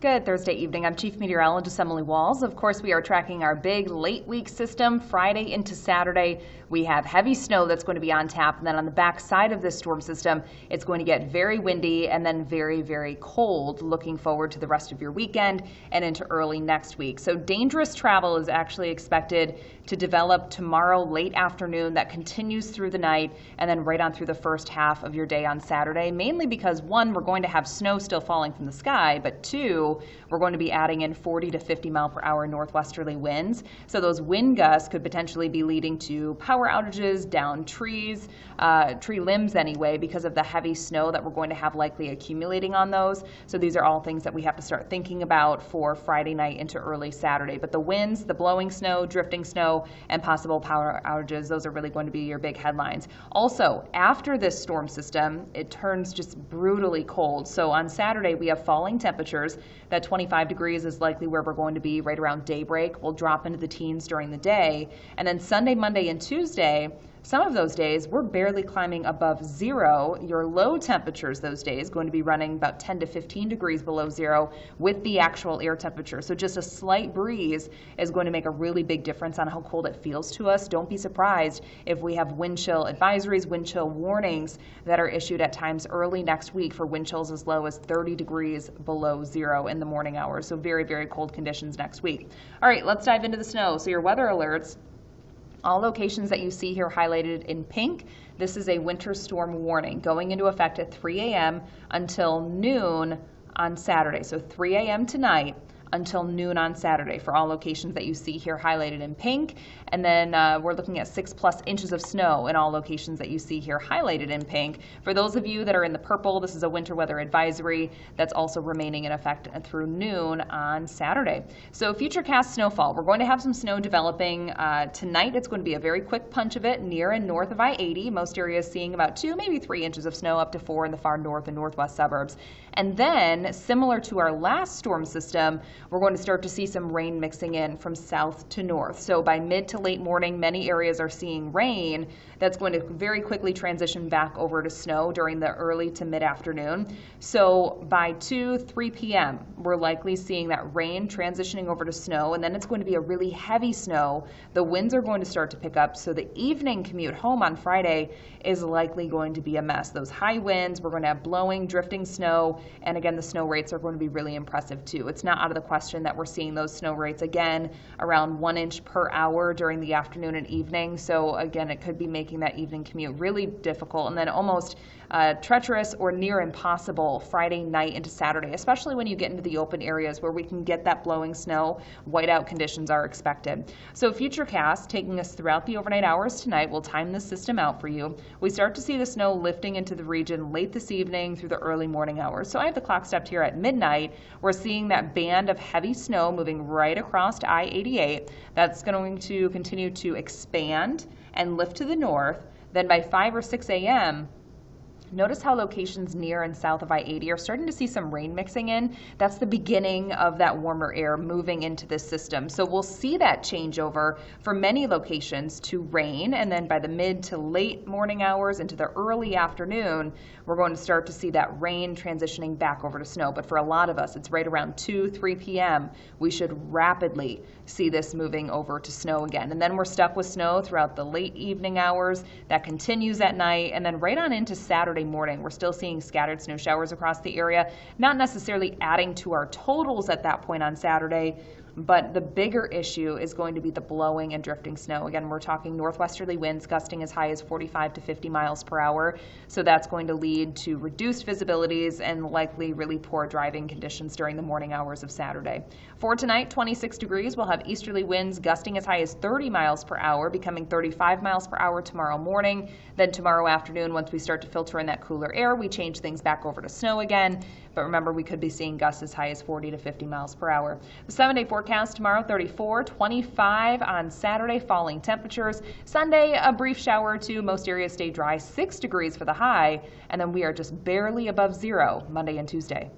Good Thursday evening. I'm Chief Meteorologist Emily Wahls. Of course, we are tracking our big late week system Friday into Saturday. We have heavy snow that's going to be on tap, and then on the back side of this storm system, it's going to get very windy and then very, very cold. Looking forward to the rest of your weekend and into early next week. So dangerous travel is actually expected to develop tomorrow late afternoon. That continues through the night and then right on through the first half of your day on Saturday, mainly because one, we're going to have snow still falling from the sky, but two, we're going to be adding in 40 to 50 mile per hour northwesterly winds. So those wind gusts could potentially be leading to power outages, down trees, tree limbs anyway, because of the heavy snow that we're going to have likely accumulating on those. So these are all things that we have to start thinking about for Friday night into early Saturday. But the winds, the blowing snow, drifting snow, and possible power outages, those are really going to be your big headlines. Also, after this storm system, it turns just brutally cold. So on Saturday, we have falling temperatures. That 25 degrees is likely where we're going to be right around daybreak. We'll drop into the teens during the day. And then Sunday, Monday, and Tuesday, some of those days, we're barely climbing above zero. Your low temperatures those days going to be running about 10 to 15 degrees below zero with the actual air temperature. So just a slight breeze is going to make a really big difference on how cold it feels to us. Don't be surprised if we have wind chill advisories, wind chill warnings that are issued at times early next week for wind chills as low as 30 degrees below zero in the morning hours. So very, very cold conditions next week. All right, let's dive into the snow. So your weather alerts. All locations that you see here highlighted in pink, this is a winter storm warning going into effect at 3 a.m. until noon on Saturday. So 3 a.m. tonight until noon on Saturday for all locations that you see here highlighted in pink. And then we're looking at 6+ inches of snow in all locations that you see here highlighted in pink. For those of you that are in the purple, this is a winter weather advisory that's also remaining in effect through noon on Saturday. So futurecast snowfall, we're going to have some snow developing tonight. It's going to be a very quick punch of it near and north of I-80. Most areas seeing about 2, maybe 3 inches of snow, up to 4 in the far north and northwest suburbs. And then, similar to our last storm system, we're going to start to see some rain mixing in from south to north. So by mid to late morning, many areas are seeing rain. That's going to very quickly transition back over to snow during the early to mid-afternoon. So by 2, 3 p.m., we're likely seeing that rain transitioning over to snow, and then it's going to be a really heavy snow. The winds are going to start to pick up, so the evening commute home on Friday is likely going to be a mess. Those high winds, we're going to have blowing, drifting snow, and again, the snow rates are going to be really impressive too. It's not out of the question that we're seeing those snow rates again around 1 inch per hour during the afternoon and evening. So again, it could be making that evening commute really difficult and then almost treacherous or near impossible Friday night into Saturday, especially when you get into the open areas where we can get that blowing snow. Whiteout conditions are expected. So Futurecast, taking us throughout the overnight hours tonight, will time this system out for you. We start to see the snow lifting into the region late this evening through the early morning hours. So I have the clock stopped here at midnight. We're seeing that band of heavy snow moving right across I-88. That's going to continue to expand and lift to the north. Then by 5 or 6 a.m., notice how locations near and south of I-80 are starting to see some rain mixing in. That's the beginning of that warmer air moving into this system. So we'll see that changeover for many locations to rain, and then by the mid to late morning hours into the early afternoon, we're going to start to see that rain transitioning back over to snow. But for a lot of us, it's right around 2, 3 p.m. We should rapidly see this moving over to snow again. And then we're stuck with snow throughout the late evening hours. That continues at night, and then right on into Saturday morning. We're still seeing scattered snow showers across the area, not necessarily adding to our totals at that point on Saturday, but the bigger issue is going to be the blowing and drifting snow. Again, we're talking northwesterly winds gusting as high as 45 to 50 miles per hour. So that's going to lead to reduced visibilities and likely really poor driving conditions during the morning hours of Saturday. For tonight, 26 degrees. We'll have easterly winds gusting as high as 30 miles per hour, becoming 35 miles per hour tomorrow morning. Then tomorrow afternoon, once we start to filter in that cooler air, we change things back over to snow again. But remember, we could be seeing gusts as high as 40 to 50 miles per hour. The 7-day forecast tomorrow, 34, 25 on Saturday, falling temperatures. Sunday, a brief shower or two. Most areas stay dry, 6 degrees for the high. And then we are just barely above zero Monday and Tuesday.